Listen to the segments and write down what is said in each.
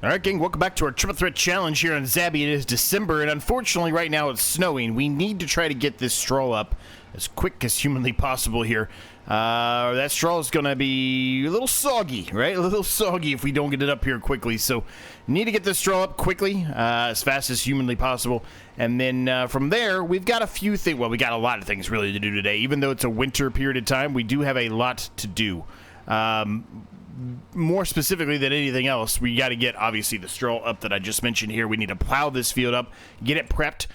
All right, gang, welcome back to our Triple Threat Challenge here on Zabby. It is December, and unfortunately right now it's snowing. We need to try to get this straw up as quick as humanly possible here. That straw is going to be a little soggy, right? A little soggy if we don't get it up here quickly. So need to get this straw up quickly, as fast as humanly possible. And then from there, we've got a few things. Well, we got a lot of things really to do today. Even though it's a winter period of time, we do have a lot to do. More specifically than anything else, we got to get, obviously, the straw up that I just mentioned here. We need to plow this field up, get it prepped.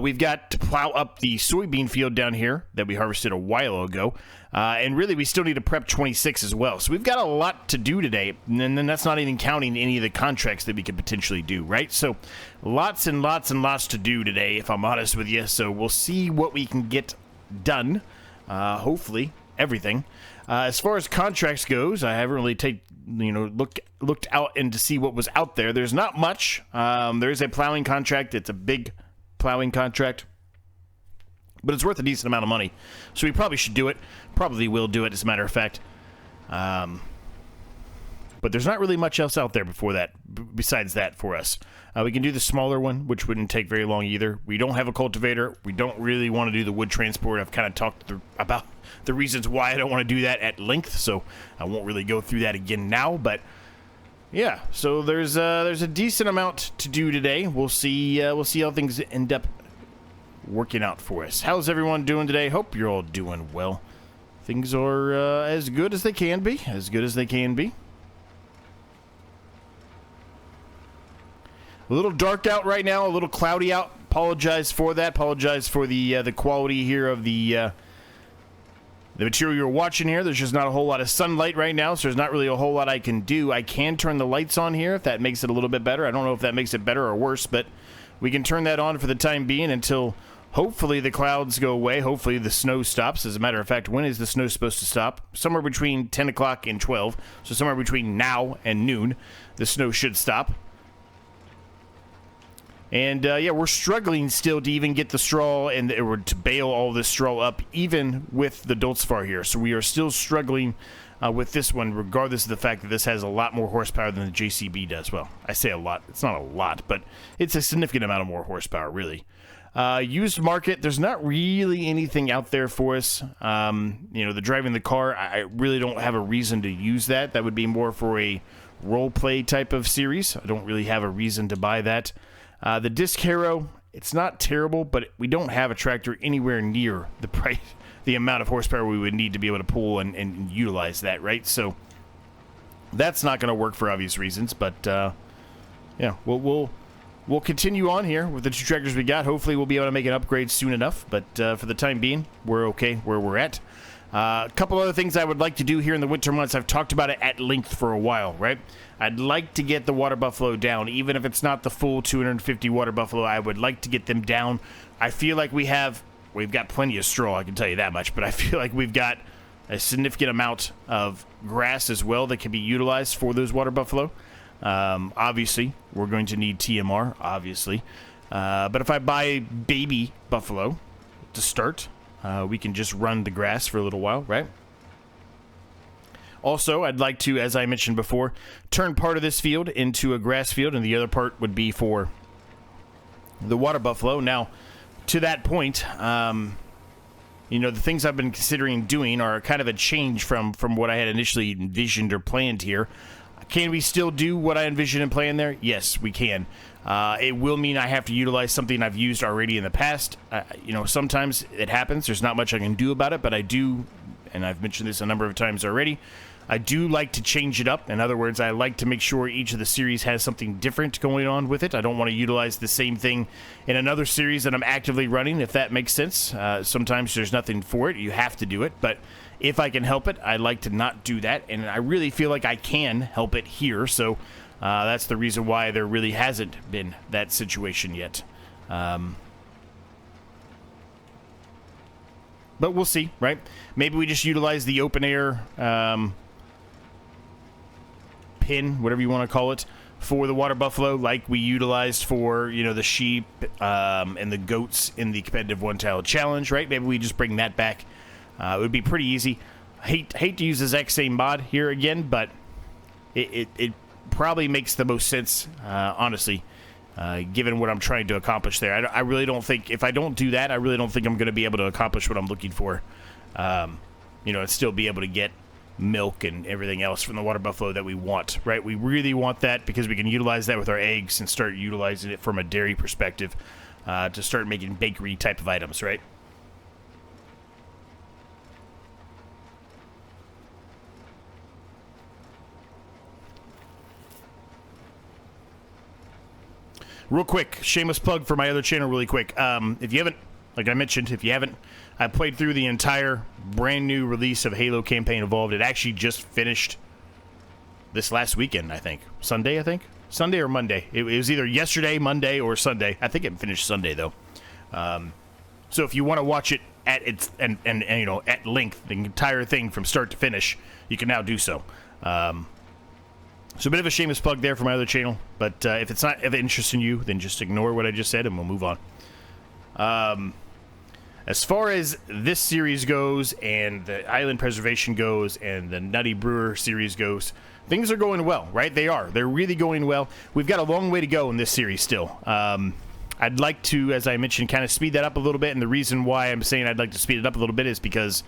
We've got to plow up the soybean field down here that we harvested a while ago. And really, we still need to prep 26 as well. So we've got a lot to do today. And then that's not even counting any of the contracts that we could potentially do, right? So lots and lots and lots to do today, if I'm honest with you. So we'll see what we can get done. Hopefully, everything. As far as contracts goes, I haven't really looked out and to see what was out there. There's not much. There is a plowing contract. It's a big plowing contract, but it's worth a decent amount of money. So we probably should do it. Probably will do it, as a matter of fact. But there's not really much else out there besides that for us. We can do the smaller one, which wouldn't take very long either. We don't have a cultivator. We don't really want to do the wood transport. I've kind of talked about the reasons why I don't want to do that at length, so I won't really go through that again now. But yeah, so there's a decent amount to do today. We'll see how things end up working out for us. How's everyone doing today? Hope you're all doing well. Things are as good as they can be. As good as they can be. A little dark out right now, a little cloudy out. Apologize for that. Apologize for the quality here of the material you're watching here. There's just not a whole lot of sunlight right now, so there's not really a whole lot I can do. I can turn the lights on here if that makes it a little bit better. I don't know if that makes it better or worse, but we can turn that on for the time being until hopefully the clouds go away. Hopefully the snow stops. As a matter of fact, when is the snow supposed to stop? Somewhere between 10 o'clock and 12. So somewhere between now and noon, the snow should stop. And, yeah, we're struggling still to even get the straw or to bale all this straw up, even with the Dulcifer here. So we are still struggling with this one, regardless of the fact that this has a lot more horsepower than the JCB does. Well, I say a lot. It's not a lot, but it's a significant amount of more horsepower, really. Used market, there's not really anything out there for us. The driving the car, I really don't have a reason to use that. That would be more for a role play type of series. I don't really have a reason to buy that. The disc harrow, it's not terrible, but we don't have a tractor anywhere near the amount of horsepower we would need to be able to pull and utilize that, right? So that's not going to work for obvious reasons, but yeah, we'll continue on here with the two tractors we got. Hopefully we'll be able to make an upgrade soon enough, but for the time being, we're okay where we're at. A couple other things I would like to do here in the winter months. I've talked about it at length for a while, right? I'd like to get the water buffalo down, even if it's not the full 250 water buffalo. I would like to get them down. I feel like we've got plenty of straw, I can tell you that much, but I feel like we've got a significant amount of grass as well that can be utilized for those water buffalo. Obviously, we're going to need TMR, obviously. But if I buy baby buffalo to start, we can just run the grass for a little while, right? Also, I'd like to, as I mentioned before, turn part of this field into a grass field, and the other part would be for the water buffalo. Now, to that point, the things I've been considering doing are kind of a change from what I had initially envisioned or planned here. Can we still do what I envisioned and planned there? Yes, we can. It will mean I have to utilize something I've used already in the past. Sometimes it happens. There's not much I can do about it, but I do, and I've mentioned this a number of times already, I do like to change it up. In other words, I like to make sure each of the series has something different going on with it. I don't want to utilize the same thing in another series that I'm actively running, if that makes sense. Sometimes there's nothing for it. You have to do it, but if I can help it, I like to not do that, and I really feel like I can help it here, so that's the reason why there really hasn't been that situation yet. But we'll see, right? Maybe we just utilize the open air pin, whatever you want to call it, for the water buffalo, like we utilized for, the sheep and the goats in the competitive one-tile challenge, right? Maybe we just bring that back. It would be pretty easy. I hate to use the exact same mod here again, but it probably makes the most sense, honestly, given what I'm trying to accomplish there. I really don't think, if I don't do that, I really don't think I'm going to be able to accomplish what I'm looking for. You know, and still be able to get milk and everything else from the water buffalo that we want, right? We really want that because we can utilize that with our eggs and start utilizing it from a dairy perspective to start making bakery type of items, right? Real quick, shameless plug for my other channel really quick. If you haven't, like I mentioned, if you haven't, I played through the entire brand new release of Halo Campaign Evolved. It actually just finished this last weekend, I think. Sunday, I think? Sunday or Monday. It was either yesterday, Monday, or Sunday. I think it finished Sunday, though. So if you want to watch it at its and you know, at length, the entire thing from start to finish, you can now do so. So a bit of a shameless plug there for my other channel, but if it's not of interest in you, then just ignore what I just said and we'll move on. As far as this series goes, and the Island Preservation goes, and the Nutty Brewer series goes, things are going well, right? They are. They're really going well. We've got a long way to go in this series still. I'd like to, as I mentioned, kind of speed that up a little bit, and the reason why I'm saying I'd like to speed it up a little bit is because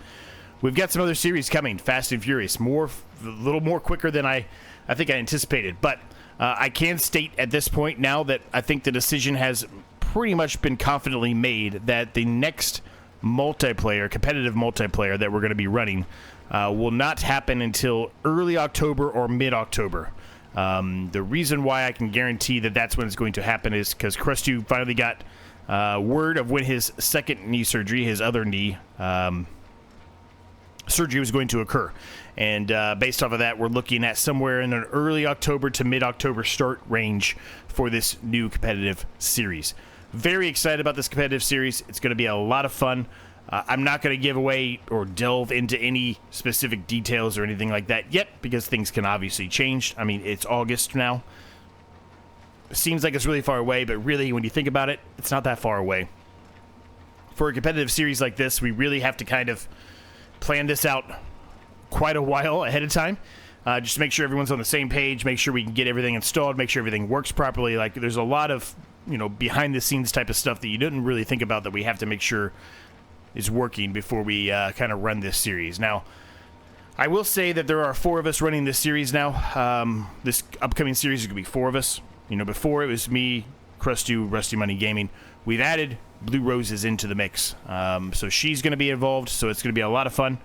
we've got some other series coming, Fast and Furious, a little more quicker than I think I anticipated. But I can state at this point now that I think the decision has pretty much been confidently made that the next competitive multiplayer that we're going to be running will not happen until early October or mid-October. The reason why I can guarantee that that's when it's going to happen is because Crestu finally got word of when his second knee surgery, his other knee surgery, was going to occur. And based off of that, we're looking at somewhere in an early October to mid-October start range for this new competitive series. Very excited about this competitive series. It's going to be a lot of fun. I'm not going to give away or delve into any specific details or anything like that yet because things can obviously change. I mean, it's August now. It seems like it's really far away, but really, when you think about it, it's not that far away. For a competitive series like this, we really have to kind of plan this out quite a while ahead of time. Just to make sure everyone's on the same page, make sure we can get everything installed, make sure everything works properly. Like, there's a lot of, you know, behind the scenes type of stuff that you didn't really think about that we have to make sure is working before we kind of run this series. Now, I will say that there are 4 of us running this series now. This upcoming series is going to be 4 of us. You know, before it was me, Crestu, Rusty Money Gaming. We've added Blue Roses into the mix. So she's going to be involved, so it's going to be a lot of fun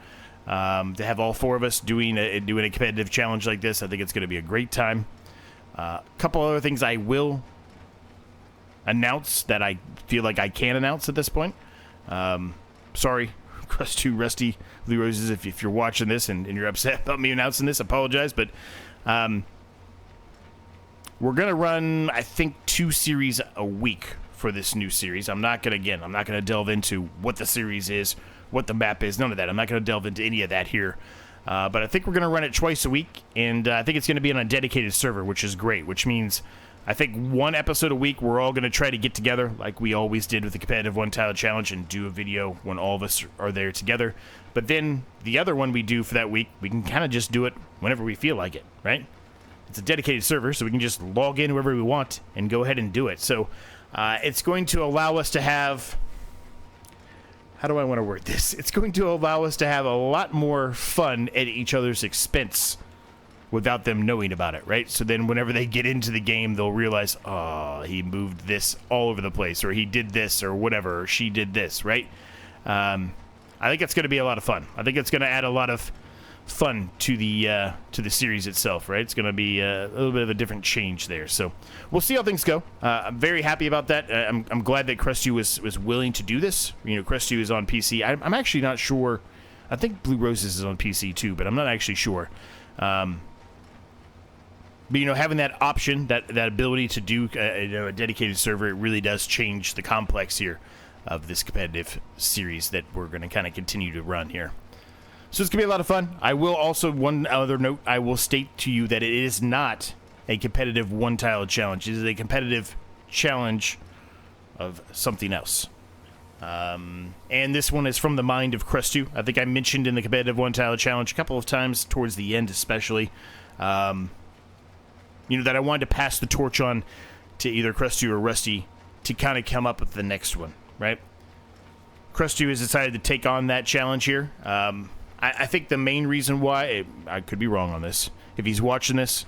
to have all 4 of us doing a competitive challenge like this. I think it's going to be a great time. A couple other things I will announce that I feel like I can announce at this point. Sorry, Crestu, Rusty, Blue Roses, if you're watching this and you're upset about me announcing this, I apologize, but we're going to run, I think, 2 series a week for this new series. I'm not going to delve into what the series is, what the map is, none of that. I'm not going to delve into any of that here. But I think we're going to run it twice a week, and I think it's going to be on a dedicated server, which is great, which means I think 1 episode a week we're all going to try to get together like we always did with the competitive one-tile challenge and do a video when all of us are there together. But then the other one we do for that week, we can kind of just do it whenever we feel like it, right? It's a dedicated server, so we can just log in wherever we want and go ahead and do it. So it's going to allow us to have... How do I want to word this? It's going to allow us to have a lot more fun at each other's expense without them knowing about it, right? So then whenever they get into the game, they'll realize, oh, he moved this all over the place, or he did this, or whatever, or she did this, right? I think it's going to be a lot of fun. I think it's going to add a lot of fun to the series itself, right? It's going to be a little bit of a different change there. So we'll see how things go. I'm very happy about that. I'm glad that Crestu was willing to do this. You know, Crestu is on PC. I'm actually not sure. I think Blue Roses is on PC too, but I'm not actually sure. But, you know, having that option, that ability to do a dedicated server, it really does change the complex here of this competitive series that we're going to kind of continue to run here. So it's going to be a lot of fun. I will also, one other note, I will state to you that it is not a competitive one-tile challenge. It is a competitive challenge of something else. And this one is from the mind of Crestu. I think I mentioned in the competitive one-tile challenge a couple of times, towards the end especially, that I wanted to pass the torch on to either Krusty or Rusty to kind of come up with the next one, right? Krusty has decided to take on that challenge here. I think the main reason why, I could be wrong on this. If he's watching this,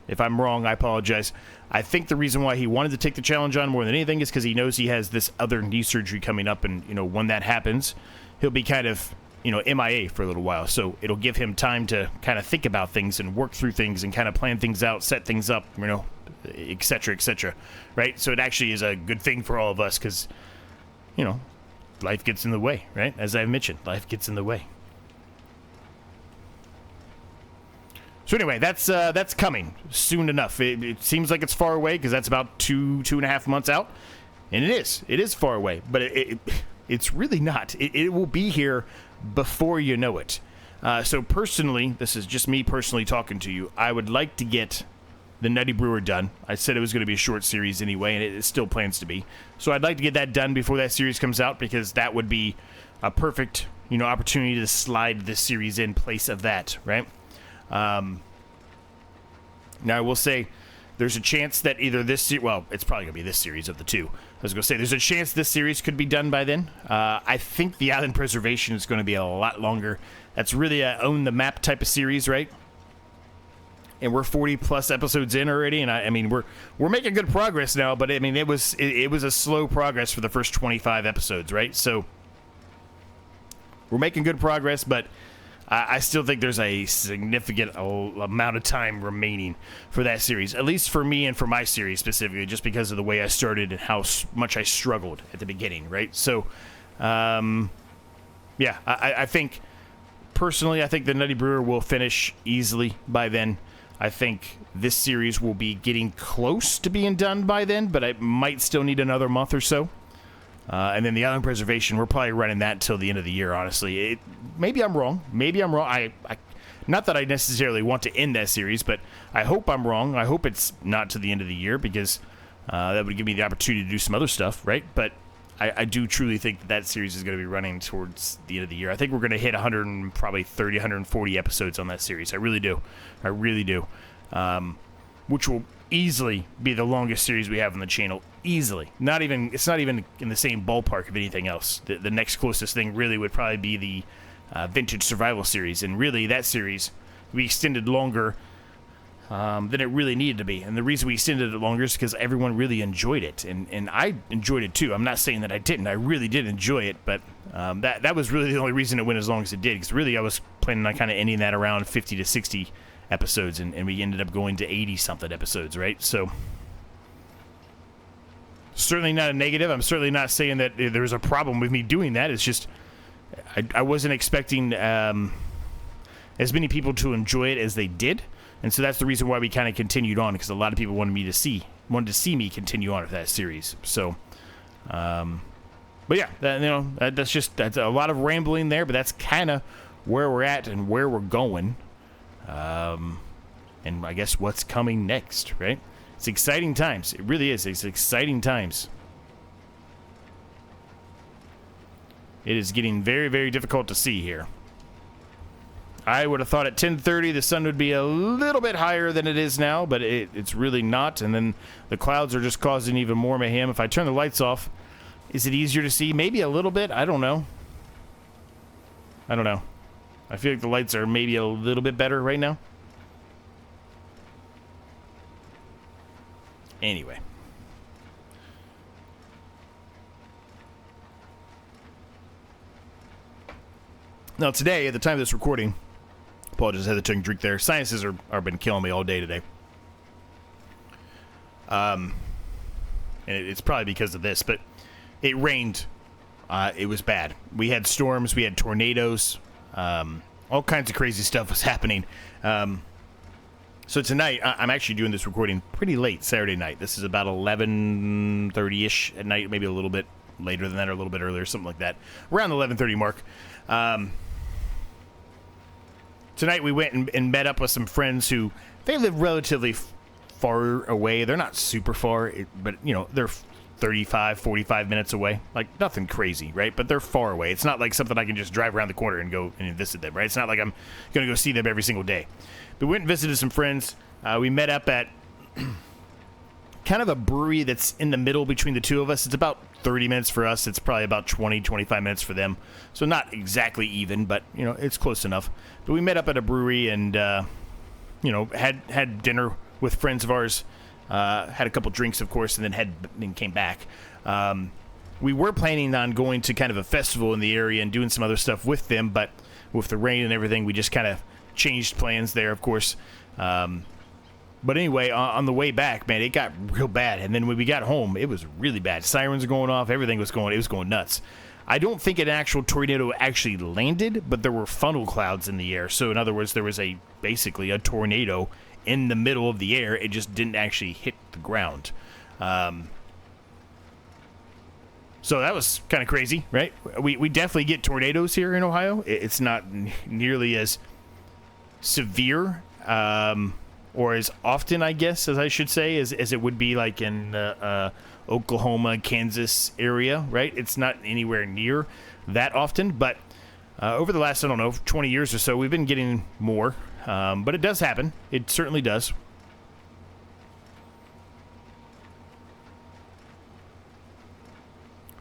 if I'm wrong, I apologize. I think the reason why he wanted to take the challenge on more than anything is because he knows he has this other knee surgery coming up, and, when that happens, he'll be kind of, MIA for a little while. So it'll give him time to kind of think about things and work through things and kind of plan things out, set things up, et cetera, right? So it actually is a good thing for all of us because, life gets in the way, right? As I've mentioned, life gets in the way. So anyway, that's coming soon enough. It seems like it's far away because that's about 2.5 months out, and it is far away, but it's really not. It will be here before you know it. So personally, this is just me personally talking to you. I would like to get the Nutty Brewer done. I said it was going to be a short series anyway, and it still plans to be. So I'd like to get that done before that series comes out because that would be a perfect, opportunity to slide this series in place of that, right? Now I will say there's a chance that either this it's probably gonna be this series of the two. I was gonna say there's a chance this series could be done by then. I think the island preservation is going to be a lot longer. That's really a own the map type of series, right? And we're 40 plus episodes in already, and I mean we're making good progress now. But I mean it was a slow progress for the first 25 episodes, right? So we're making good progress, but I still think there's a significant amount of time remaining for that series, at least for me and for my series specifically, just because of the way I started and how much I struggled at the beginning, right? So, yeah, I think, personally, I think the Nutty Brewer will finish easily by then. I think this series will be getting close to being done by then, but I might still need another month or so. And then the island preservation, we're probably running that until the end of the year, honestly. Maybe I'm wrong. I not that I necessarily want to end that series, but I hope I'm wrong. I hope it's not to the end of the year because that would give me the opportunity to do some other stuff, right? But I do truly think that series is going to be running towards the end of the year. I think we're going to hit 140 episodes on that series. I really do. Which will easily be the longest series we have on the channel. Easily. It's not even in the same ballpark of anything else. The next closest thing really would probably be the Vintage Survival series, and really that series we extended longer than it really needed to be. And the reason we extended it longer is because everyone really enjoyed it, and I enjoyed it too. I'm not saying that I didn't. I really did enjoy it, but that was really the only reason it went as long as it did, because really I was planning on kind of ending that around 50 to 60 episodes, and we ended up going to 80 something episodes, right? So certainly not a negative. I'm certainly not saying that there's a problem with me doing that. It's just I wasn't expecting as many people to enjoy it as they did, and so that's the reason why we kind of continued on, because a lot of people wanted to see me continue on with that series. So but yeah, that's a lot of rambling there, but that's kind of where we're at and where we're going, and I guess what's coming next, right? It's exciting times. It really is. It's exciting times. It is getting very, very difficult to see here. I would have thought at 10:30 the sun would be a little bit higher than it is now, but it's really not. And then the clouds are just causing even more mayhem. If I turn the lights off, is it easier to see? Maybe a little bit. I don't know. I feel like the lights are maybe a little bit better right now. Anyway. Now today, at the time of this recording, apologize, I had to take a drink there. Sinuses are been killing me all day today. And it's probably because of this, but it rained. It was bad. We had storms, we had tornadoes, all kinds of crazy stuff was happening. So tonight, I'm actually doing this recording pretty late, Saturday night. This is about 11:30-ish at night, maybe a little bit later than that or a little bit earlier, something like that. Around the 11:30 mark. Tonight we went and met up with some friends who, they live relatively far away. They're not super far, but, they're 35, 45 minutes away. Like, nothing crazy, right? But they're far away. It's not like something I can just drive around the corner and go and visit them, right? It's not like I'm going to go see them every single day. We went and visited some friends. We met up at kind of a brewery that's in the middle between the two of us. It's about 30 minutes for us. It's probably about 20, 25 minutes for them. So not exactly even, but, you know, it's close enough. But we met up at a brewery and, you know, had dinner with friends of ours. Had a couple drinks, of course, and then came back. We were planning on going to kind of a festival in the area and doing some other stuff with them, but with the rain and everything, we just kind of changed plans there, of course. But anyway, on the way back, man, it got real bad. And then when we got home, it was really bad. Sirens were going off. Everything was going. It was going nuts. I don't think an actual tornado actually landed, but there were funnel clouds in the air. So in other words, there was basically a tornado in the middle of the air. It just didn't actually hit the ground. So that was kind of crazy, right? We definitely get tornadoes here in Ohio. It's not nearly as severe. Or as often, I guess, as I should say, as it would be like in Oklahoma, Kansas area, right? It's not anywhere near that often, but over the last, I don't know, 20 years or so, we've been getting more. But it does happen. It certainly does.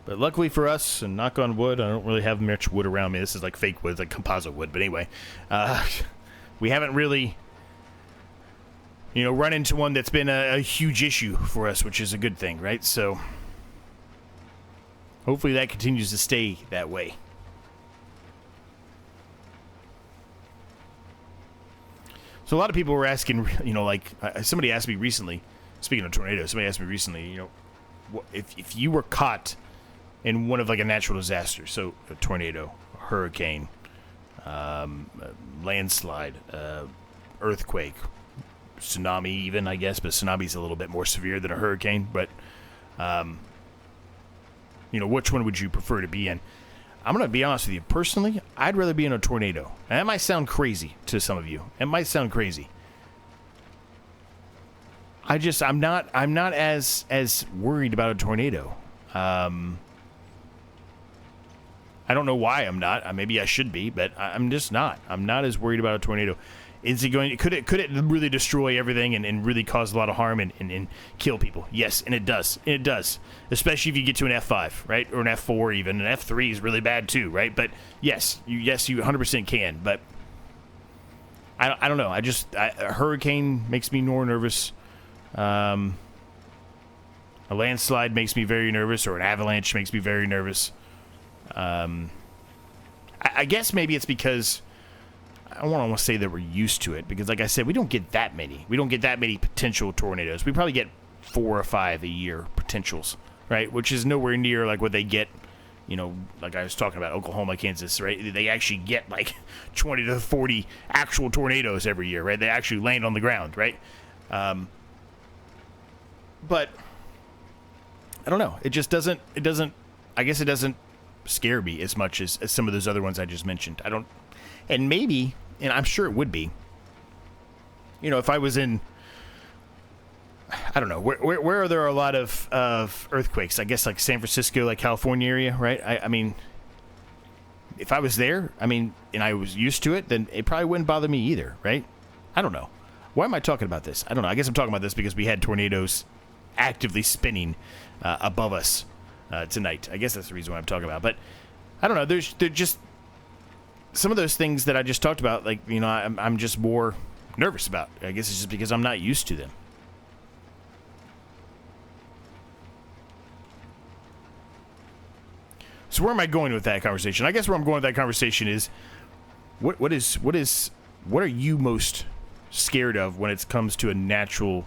But luckily for us, and knock on wood, I don't really have much wood around me. This is like fake wood, it's like composite wood. But anyway, we haven't really, you know, run into one that's been a huge issue for us, which is a good thing, right? So hopefully that continues to stay that way. So a lot of people were asking, you know, like somebody asked me recently, speaking of tornadoes, somebody asked me recently, you know, if you were caught in one of like a natural disaster, so a tornado, a hurricane, landslide, earthquake, tsunami even, I guess, but tsunami's a little bit more severe than a hurricane. But, you know, which one would you prefer to be in? I'm going to be honest with you. Personally, I'd rather be in a tornado. And that might sound crazy to some of you. It might sound crazy. I'm not as worried about a tornado. I don't know why I'm not. Maybe I should be, but I'm just not. I'm not as worried about a tornado. Is it going? Could it really destroy everything and really cause a lot of harm and kill people? Yes, and it does. It does, especially if you get to an F5, right, or an F4 even. An F3 is really bad too, right? But yes, you 100% can. But I don't know. A hurricane makes me more nervous. A landslide makes me very nervous, or an avalanche makes me very nervous. I guess maybe it's because I don't want to say that we're used to it, because like I said, we don't get that many. We don't get that many potential tornadoes. We probably get 4 or 5 a year potentials, right? Which is nowhere near like what they get, you know, like I was talking about Oklahoma, Kansas, right? They actually get like 20 to 40 actual tornadoes every year, right? They actually land on the ground, right? But I don't know. It just doesn't, I guess it doesn't scare me as much as some of those other ones I just mentioned. And maybe, and I'm sure it would be, you know, if I was in, I don't know, where are there a lot of earthquakes? I guess like San Francisco, like California area, right? I mean, if I was there, and I was used to it, then it probably wouldn't bother me either, right? I don't know. Why am I talking about this? I don't know. I guess I'm talking about this because we had tornadoes actively spinning above us tonight. I guess that's the reason why I'm talking about. But I don't know. They're just some of those things that I just talked about. Like, you know, I'm just more nervous about. I guess it's just because I'm not used to them. So where am I going with that conversation? I guess where I'm going with that conversation is, what are you most scared of when it comes to a natural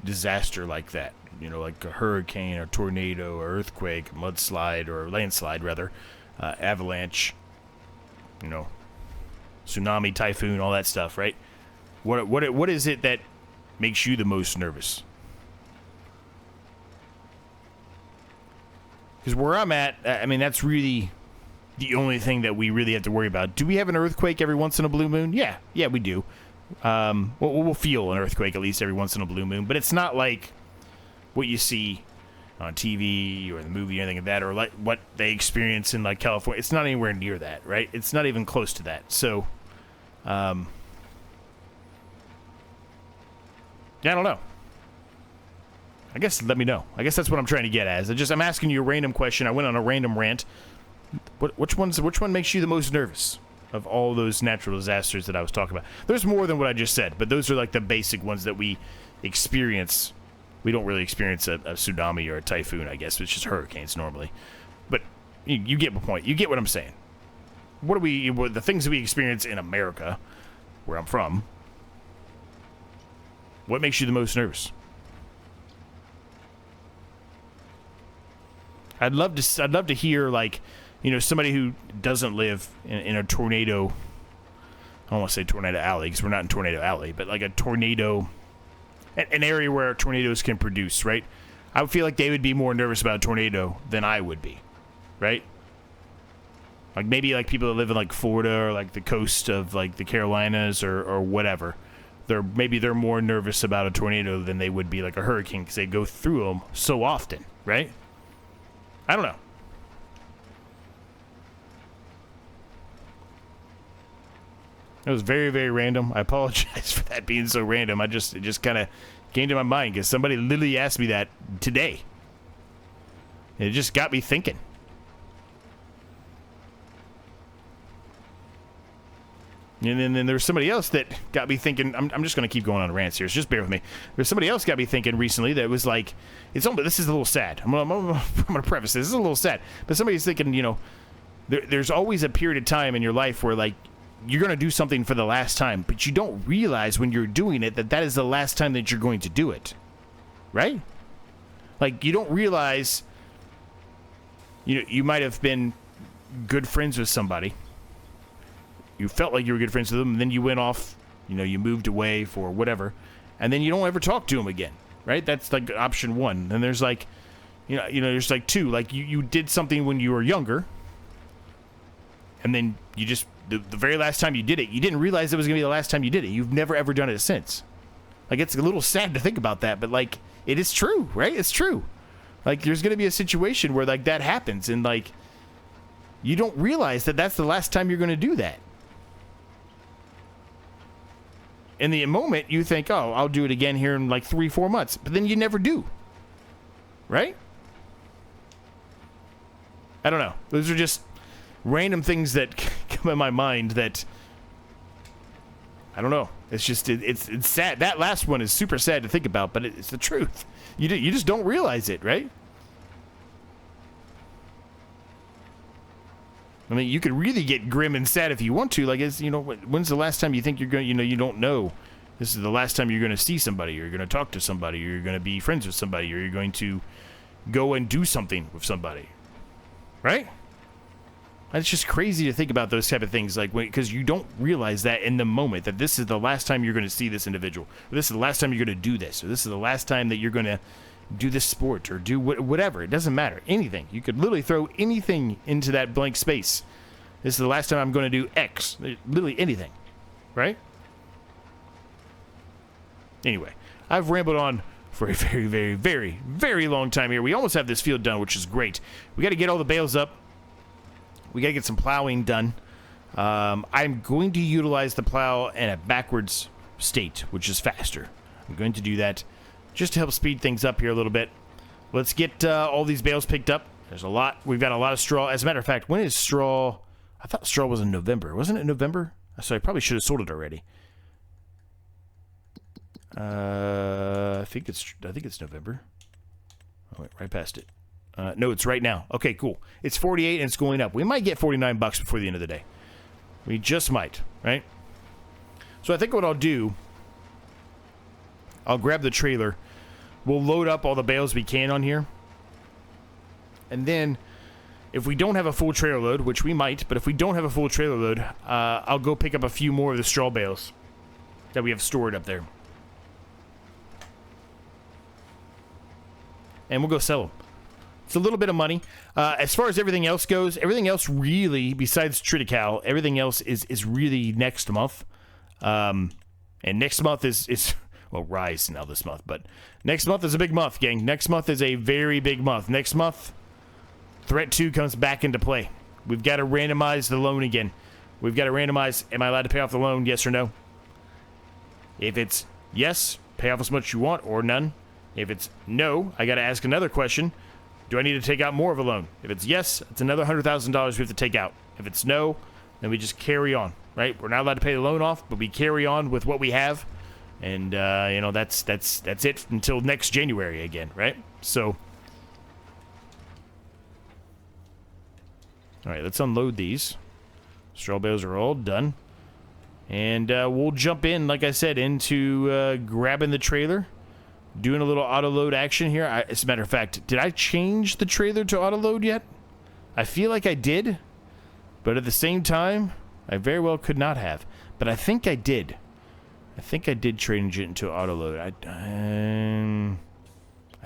disaster like that? You know, like a hurricane or tornado or earthquake, mudslide or landslide rather, avalanche, you know, tsunami, typhoon, all that stuff, right? What is it that makes you the most nervous? Because where I'm at, that's really the only thing that we really have to worry about. Do we have an earthquake every once in a blue moon? Yeah, we do. We'll feel an earthquake at least every once in a blue moon, but it's not like what you see on TV or the movie or anything like that, or like what they experience in like California. It's not anywhere near that, right? It's not even close to that. So, yeah, I don't know. I guess let me know. I guess that's what I'm trying to get at. I'm asking you a random question. I went on a random rant. Which one makes you the most nervous of all those natural disasters that I was talking about? There's more than what I just said, but those are like the basic ones that we experience. We don't really experience a tsunami or a typhoon, I guess, which is hurricanes normally. But you get my point. You get what I'm saying. What the things that we experience in America, where I'm from, what makes you the most nervous? I'd love to hear, like, you know, somebody who doesn't live in a tornado. I don't want to say tornado alley because we're not in tornado alley, but like a tornado, an area where tornadoes can produce, right? I would feel like they would be more nervous about a tornado than I would be, right? Like maybe like people that live in like Florida or like the coast of like the Carolinas or whatever. They're more nervous about a tornado than they would be like a hurricane because they go through them so often, right? I don't know. It was very, very random. I apologize for that being so random. It just kind of came to my mind because somebody literally asked me that today. It just got me thinking. And then there's somebody else that got me thinking. I'm just going to keep going on rants here, so just bear with me. There's somebody else got me thinking recently that was like, this is a little sad. I'm going to preface this. This is a little sad. But somebody's thinking, you know, there's always a period of time in your life where, like, you're going to do something for the last time, but you don't realize when you're doing it that is the last time that you're going to do it. Right? Like, you don't realize, you might have been good friends with somebody. You felt like you were good friends with them, and then you went off, you moved away for whatever, and then you don't ever talk to them again, right? That's like option one. And there's like, there's like two. Like you did something when you were younger, and then you just, the very last time you did it, you didn't realize it was going to be the last time you did it. You've never ever done it since. Like, it's a little sad to think about that, but like, it is true, right? It's true. Like, there's going to be a situation where like that happens, and like, you don't realize that that's the last time you're going to do that. In the moment, you think, oh, I'll do it again here in like 3-4 months. But then you never do. Right? I don't know. Those are just random things that come in my mind that, I don't know. It's just, it's sad. That last one is super sad to think about, but it's the truth. You just don't realize it, right? I mean, you could really get grim and sad if you want to. Like, when's the last time you think you're going to, you don't know. This is the last time you're going to see somebody, or you're going to talk to somebody, or you're going to be friends with somebody, or you're going to go and do something with somebody. Right? It's just crazy to think about those type of things, like, because you don't realize that in the moment, that this is the last time you're going to see this individual, or this is the last time you're going to do this, or this is the last time that you're going to do this sport or do whatever. It doesn't matter. Anything. You could literally throw anything into that blank space. This is the last time I'm going to do X. Literally anything. Right? Anyway, I've rambled on for a very, very, very, very long time here. We almost have this field done, which is great. We got to get all the bales up. We got to get some plowing done. I'm going to utilize the plow in a backwards state, which is faster. I'm going to do that just to help speed things up here a little bit. Let's get all these bales picked up. There's a lot. We've got a lot of straw. As a matter of fact, when is straw? I thought straw was in November. Wasn't it November? So I probably should have sold it already. I think it's November. I went right past it. No, it's right now. Okay, cool. It's 48 and it's going up. We might get $49 before the end of the day. We just might, right? So I think what I'll do, I'll grab the trailer. We'll load up all the bales we can on here. And then, if we don't have a full trailer load, which we might, but if we don't have a full trailer load, I'll go pick up a few more of the straw bales that we have stored up there. And we'll go sell them. It's a little bit of money. As far as everything else goes, everything else really, besides Triticale, everything else is really next month. And next month is well, Rise now this month, but next month is a big month, gang. Next month is a very big month. Next month, Threat 2 comes back into play. We've got to randomize the loan again. We've got to randomize, am I allowed to pay off the loan, yes or no? If it's yes, pay off as much as you want, or none. If it's no, I got to ask another question. Do I need to take out more of a loan? If it's yes, it's another $100,000 we have to take out. If it's no, then we just carry on, right? We're not allowed to pay the loan off, but we carry on with what we have. And, you know, that's it until next January again, right? So, all right, let's unload these. Straw bales are all done. And we'll jump in, like I said, into grabbing the trailer. Doing a little auto-load action here. As a matter of fact, did I change the trailer to auto-load yet? I feel like I did. But at the same time, I very well could not have. But I think I did. I think I did change it into auto-load. I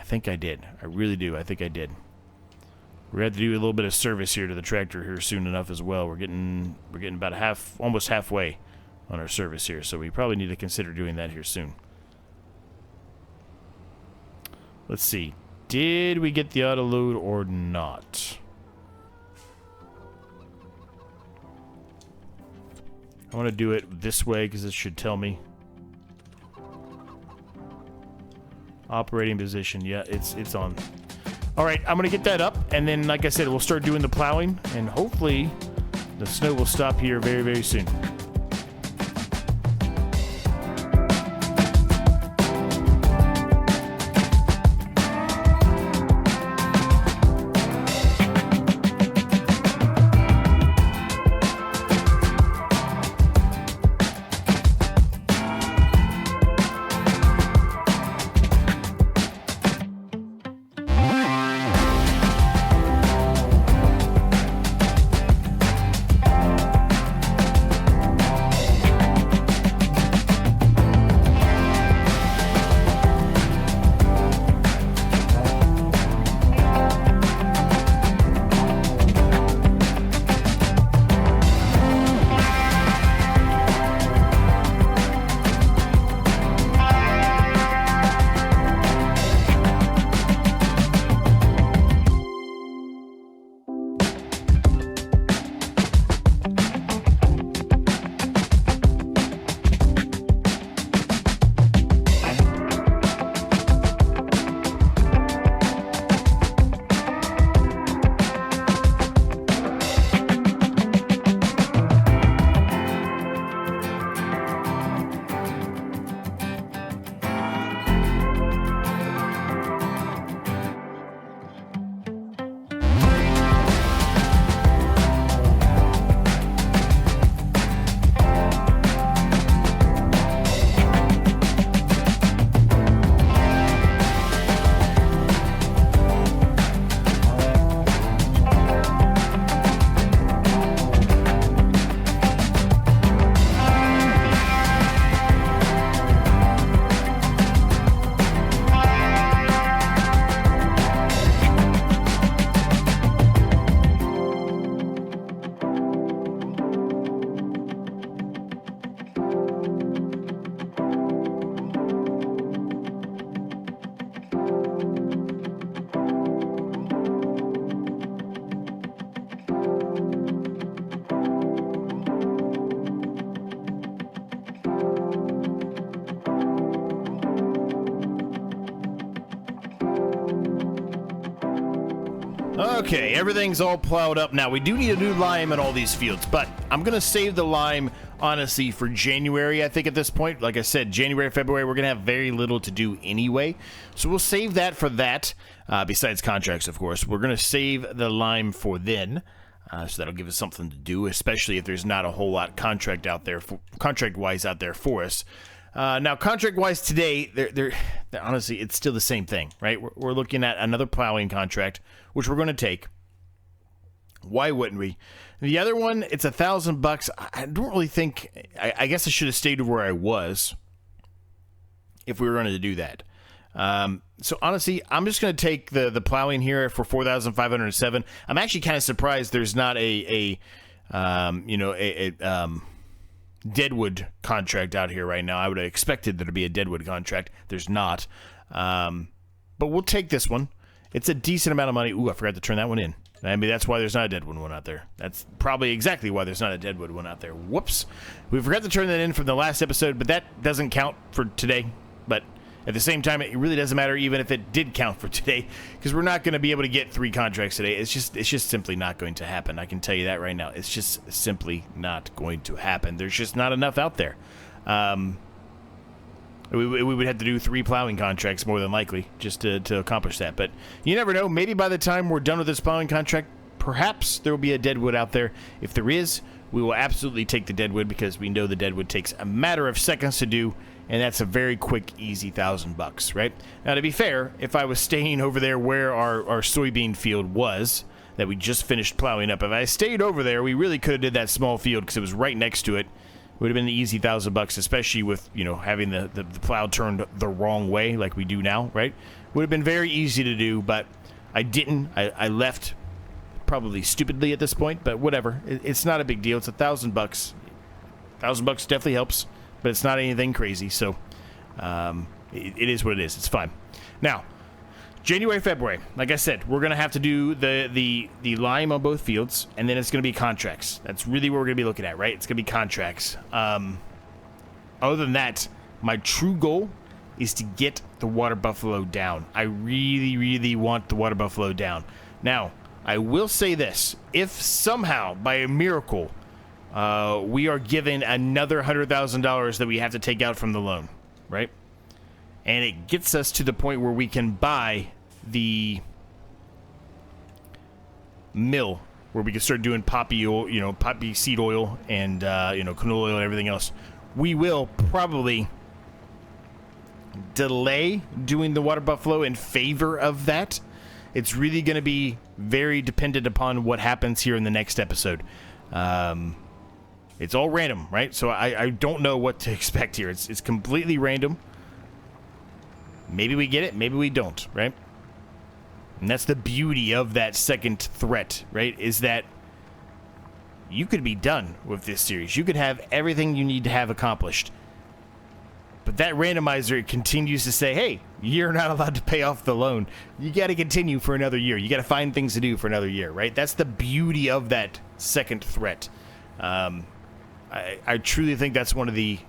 think I did. I really do. I think I did. We're going to have to do a little bit of service here to the tractor here soon enough as well. We're getting about almost halfway on our service here. So we probably need to consider doing that here soon. Let's see. Did we get the auto load or not? I want to do it this way because this should tell me. Operating position. Yeah, it's on. All right, I'm going to get that up. And then, like I said, we'll start doing the plowing. And hopefully the snow will stop here very, very soon. Okay, everything's all plowed up now. We do need a new lime in all these fields, but I'm going to save the lime, honestly, for January, I think, at this point. Like I said, January, February, we're going to have very little to do anyway. So we'll save that for that, besides contracts, of course. We're going to save the lime for then, so that'll give us something to do, especially if there's not a whole lot contract-wise out there for us. Now, contract-wise today, they're honestly, it's still the same thing, right? We're looking at another plowing contract, which we're going to take. Why wouldn't we? The other one, it's $1,000. I don't really think. I guess I should have stayed where I was if we were going to do that. So honestly, I'm just going to take the plowing here for $4,507. I'm actually kind of surprised there's not a Deadwood contract out here right now. I would have expected there to be a Deadwood contract. There's not. But we'll take this one. It's a decent amount of money. Ooh, I forgot to turn that one in. I mean, that's why there's not a Deadwood one out there. That's probably exactly why there's not a Deadwood one out there. Whoops. We forgot to turn that in from the last episode, but that doesn't count for today. But At the same time, it really doesn't matter even if it did count for today, because we're not going to be able to get 3 contracts today. It's just simply not going to happen. I can tell you that right now. It's just simply not going to happen. There's just not enough out there. We would have to do 3 plowing contracts more than likely just to accomplish that. But you never know. Maybe by the time we're done with this plowing contract, perhaps there will be a deadwood out there. If there is, we will absolutely take the deadwood, because we know the deadwood takes a matter of seconds to do, and that's a very quick, easy $1,000, right? Now, to be fair, if I was staying over there where our soybean field was, that we just finished plowing up, if I stayed over there, we really could have did that small field because it was right next to it. It would have been an easy $1,000, especially with, you know, having the plow turned the wrong way like we do now, right? Would have been very easy to do, but I didn't. I left probably stupidly at this point, but whatever. It's not a big deal. It's $1,000. $1,000 definitely helps, but it's not anything crazy, so it is what it is. It's fine. Now, January, February, like I said, we're going to have to do the lime on both fields, and then it's going to be contracts. That's really what we're going to be looking at, right? It's going to be contracts. Other than that, my true goal is to get the water buffalo down. I really, really want the water buffalo down. Now, I will say this. If somehow, by a miracle, we are given another $100,000 that we have to take out from the loan, right? And it gets us to the point where we can buy the mill, where we can start doing poppy oil, you know, poppy seed oil and, you know, canola oil and everything else. We will probably delay doing the water buffalo in favor of that. It's really going to be very dependent upon what happens here in the next episode. It's all random, right? So I don't know what to expect here. It's completely random. Maybe we get it, maybe we don't, right? And that's the beauty of that second threat, right? Is that you could be done with this series. You could have everything you need to have accomplished. But that randomizer continues to say, hey, you're not allowed to pay off the loan. You got to continue for another year. You got to find things to do for another year, right? That's the beauty of that second threat. I truly think that's one of the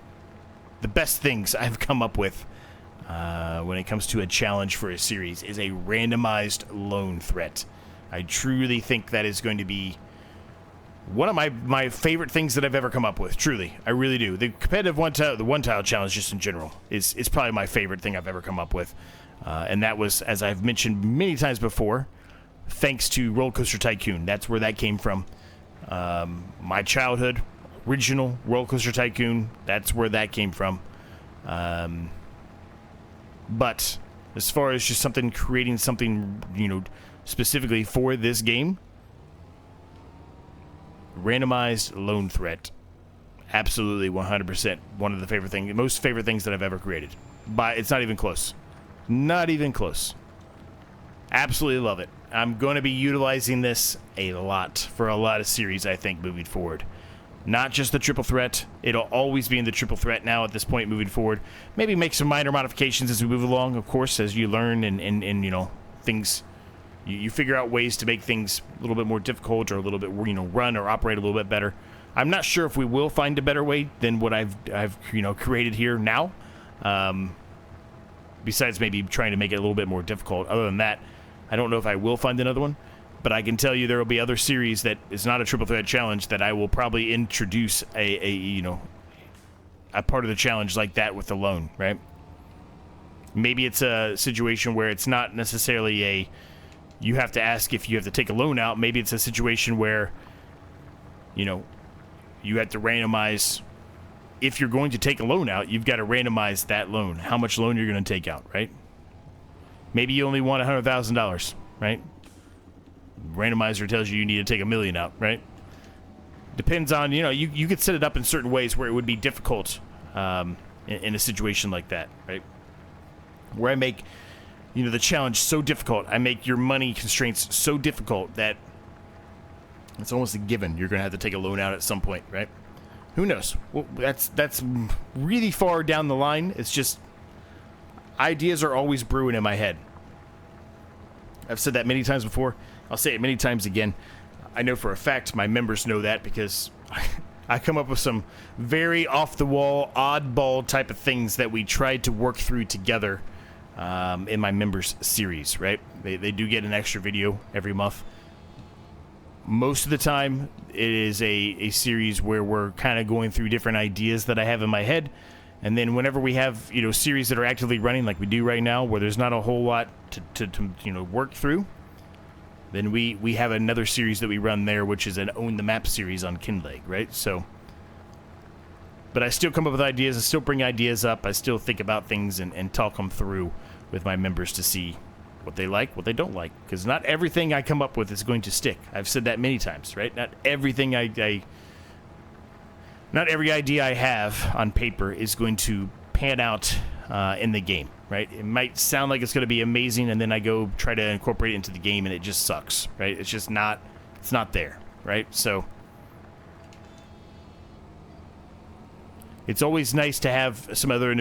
best things I've come up with when it comes to a challenge for a series, is a randomized loan threat. I truly think that is going to be one of my favorite things that I've ever come up with. Truly, I really do. The competitive one-tile challenge, just in general, is probably my favorite thing I've ever come up with. And that was, as I've mentioned many times before, thanks to Roller Coaster Tycoon. That's where that came from. My childhood, original Roller Coaster Tycoon, that's where that came from. But as far as just creating something, you know, specifically for this game, randomized loan threat, absolutely 100% one of the most favorite things that I've ever created. But it's not even close. Not even close. Absolutely love it. I'm going to be utilizing this a lot for a lot of series, I think, moving forward. Not just the triple threat. It'll always be in the triple threat now at this point moving forward. Maybe make some minor modifications as we move along, of course, as you learn and you know, things. You figure out ways to make things a little bit more difficult, or a little bit, you know, run or operate a little bit better. I'm not sure if we will find a better way than what I've you know, created here now. Besides maybe trying to make it a little bit more difficult. Other than that, I don't know if I will find another one. But I can tell you there will be other series that is not a triple threat challenge that I will probably introduce a you know, a part of the challenge like that with the loan, right? Maybe it's a situation where it's not necessarily you have to ask if you have to take a loan out. Maybe it's a situation where, you know, you have to randomize. If you're going to take a loan out, you've got to randomize that loan, how much loan you're going to take out, right? Maybe you only want $100,000, right? Randomizer tells you need to take $1 million out, right? Depends on, you know, you could set it up in certain ways where it would be difficult in a situation like that, right? Where I make, you know, the challenge so difficult, I make your money constraints so difficult that it's almost a given you're going to have to take a loan out at some point, right? Who knows? Well, that's really far down the line. It's just ideas are always brewing in my head. I've said that many times before. I'll say it many times again. I know for a fact my members know that, because I come up with some very off-the-wall, oddball type of things that we tried to work through together in my members series, right? They do get an extra video every month. Most of the time, it is a series where we're kind of going through different ideas that I have in my head. And then whenever we have, series that are actively running like we do right now, where there's not a whole lot to work through, then we have another series that we run there, which is an Own the Map series on Kinleg, right? So, but I still come up with ideas. I still bring ideas up. I still think about things and talk them through with my members to see what they like, what they don't like. Because not everything I come up with is going to stick. I've said that many times, right? Not everything not every idea I have on paper is going to pan out in the game, right? It might sound like it's going to be amazing, and then I go try to incorporate it into the game, and it just sucks, right? It's just not, it's not there, right? So it's always nice to have some other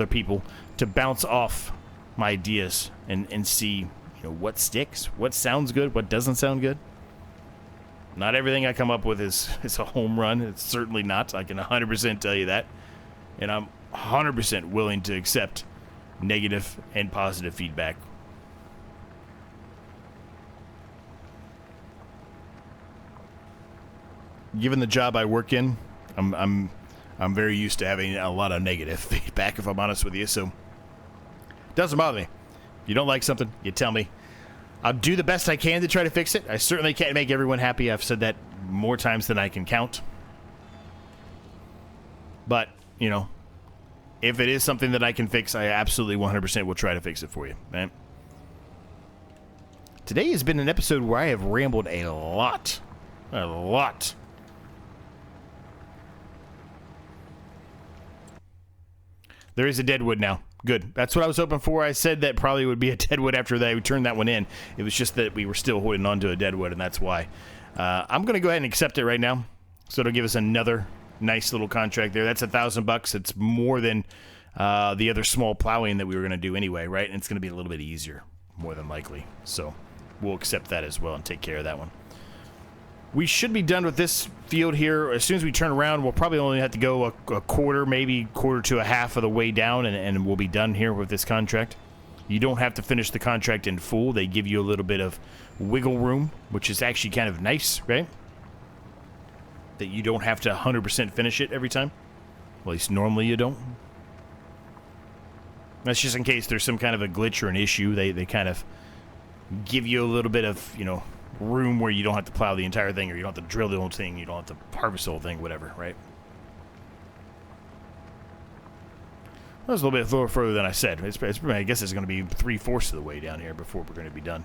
people to bounce off my ideas and see, what sticks, what sounds good, what doesn't sound good. Not everything I come up with is a home run. It's certainly not. I can 100% tell you that. And I'm 100% willing to accept negative and positive feedback. Given the job I work in, I'm very used to having a lot of negative feedback, if I'm honest with you. So it doesn't bother me. If you don't like something, you tell me. I'll do the best I can to try to fix it. I certainly can't make everyone happy. I've said that more times than I can count. But, if it is something that I can fix, I absolutely 100% will try to fix it for you, right? Today has been an episode where I have rambled a lot. A lot. There is a deadwood now. Good. That's what I was hoping for. I said that probably would be a deadwood after that. We turned that one in. It was just that we were still holding on to a deadwood, and that's why. I'm going to go ahead and accept it right now. So it'll give us another nice little contract there. That's $1,000. It's more than the other small plowing that we were going to do anyway, right? And it's going to be a little bit easier, more than likely. So we'll accept that as well and take care of that one. We should be done with this field here. As soon as we turn around, we'll probably only have to go a quarter, maybe quarter to a half of the way down, and we'll be done here with this contract. You don't have to finish the contract in full. They give you a little bit of wiggle room, which is actually kind of nice, right? That you don't have to 100% finish it every time. At least normally you don't. That's just in case there's some kind of a glitch or an issue. They kind of give you a little bit of, room where you don't have to plow the entire thing, or you don't have to drill the whole thing, you don't have to harvest the whole thing, whatever, right? That was a little bit further than I said. I guess it's going to be 3/4 of the way down here before we're going to be done.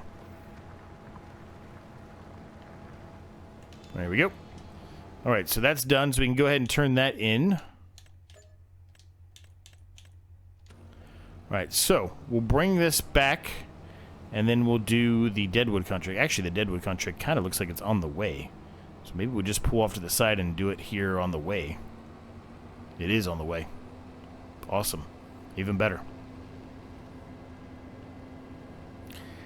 There we go. All right, so that's done, so we can go ahead and turn that in. All right, so we'll bring this back, and then we'll do the deadwood contract. Actually, the deadwood contract kind of looks like it's on the way. So maybe we'll just pull off to the side and do it here on the way. It is on the way. Awesome. Even better.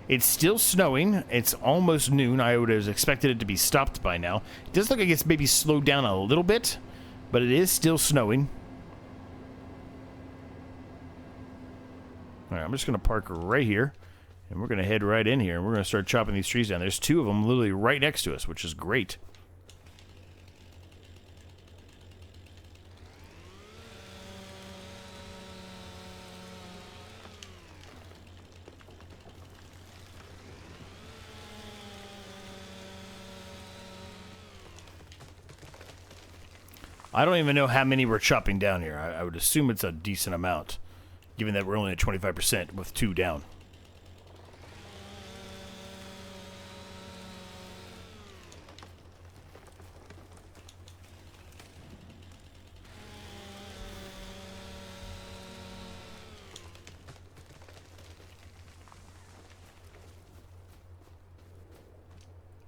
It's still snowing. It's almost noon. I would have expected it to be stopped by now. It does look like it's maybe slowed down a little bit, but it is still snowing. All right, I'm just going to park right here. And we're going to head right in here, and we're going to start chopping these trees down. There's two of them literally right next to us, which is great. I don't even know how many we're chopping down here. I would assume it's a decent amount, given that we're only at 25% with 2 down.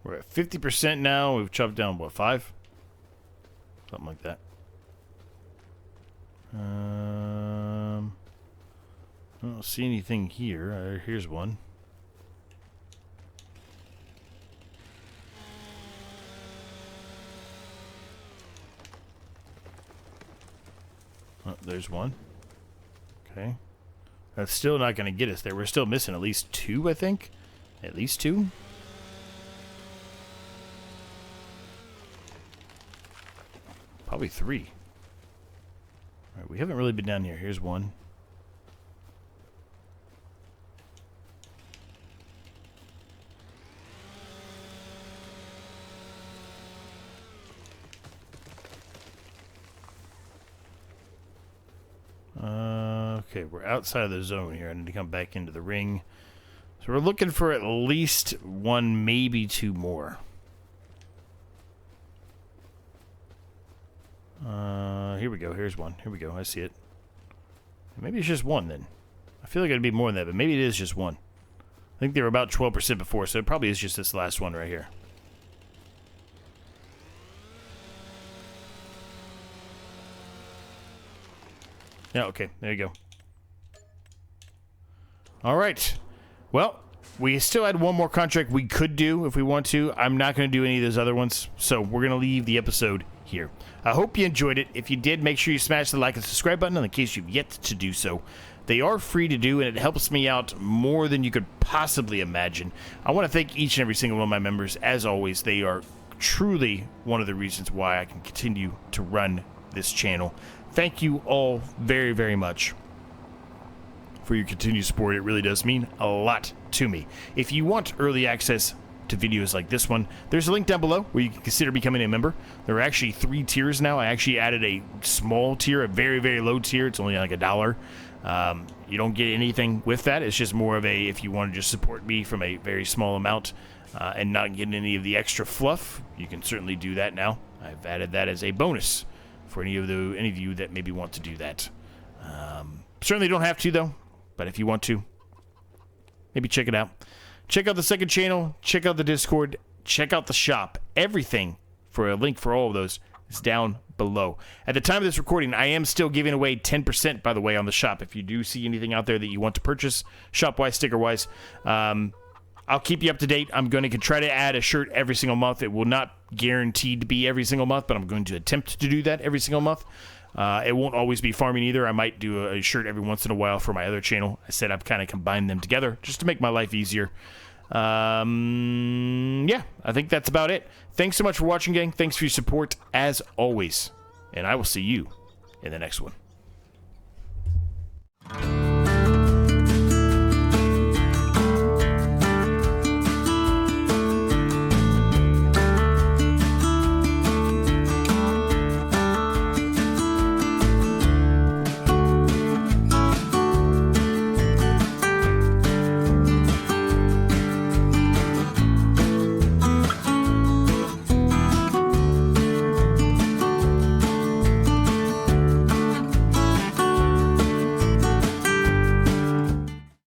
We're at 50% now. We've chopped down, what, 5? Something like that. I don't see anything here. Here's one. Oh, there's one. Okay. That's still not going to get us there. We're still missing at least 2, I think. At least 2. Probably 3. All right, we haven't really been down here. Here's one. Okay, we're outside of the zone here. I need to come back into the ring. So we're looking for at least 1, maybe 2 more. Here we go. Here's one. Here we go. I see it. Maybe it's just 1 then. I feel like it'd be more than that, but maybe it is just 1. I think they were about 12% before, so it probably is just this last one right here. Yeah, okay. There you go. All right. Well, we still had one more contract we could do if we want to. I'm not going to do any of those other ones, so we're going to leave the episode here. I hope you enjoyed it. If you did, make sure you smash the like and subscribe button in case you've yet to do so. They are free to do, and it helps me out more than you could possibly imagine. I want to thank each and every single one of my members. As always, they are truly one of the reasons why I can continue to run this channel. Thank you all very, very much for your continued support. It really does mean a lot to me. If you want early access to videos like this one, there's a link down below where you can consider becoming a member. There are actually 3 tiers now. I actually added a small tier, a very, very low tier. It's only like $1. You don't get anything with that. It's just more of a, if you want to just support me from a very small amount and not get any of the extra fluff, you can certainly do that now. I've added that as a bonus for any of you that maybe want to do that. Certainly don't have to, though, but if you want to, maybe check it out. Check out the second channel, check out the Discord, check out the shop. Everything for a link for all of those is down below. At the time of this recording, I am still giving away 10%, by the way, on the shop. If you do see anything out there that you want to purchase, shop-wise, sticker-wise, I'll keep you up to date. I'm going to try to add a shirt every single month. It will not guaranteed to be every single month, but I'm going to attempt to do that every single month. It won't always be farming either. I might do a shirt every once in a while for my other channel. I said I've kind of combined them together just to make my life easier. Yeah, I think that's about it. Thanks so much for watching, gang. Thanks for your support, as always. And I will see you in the next one.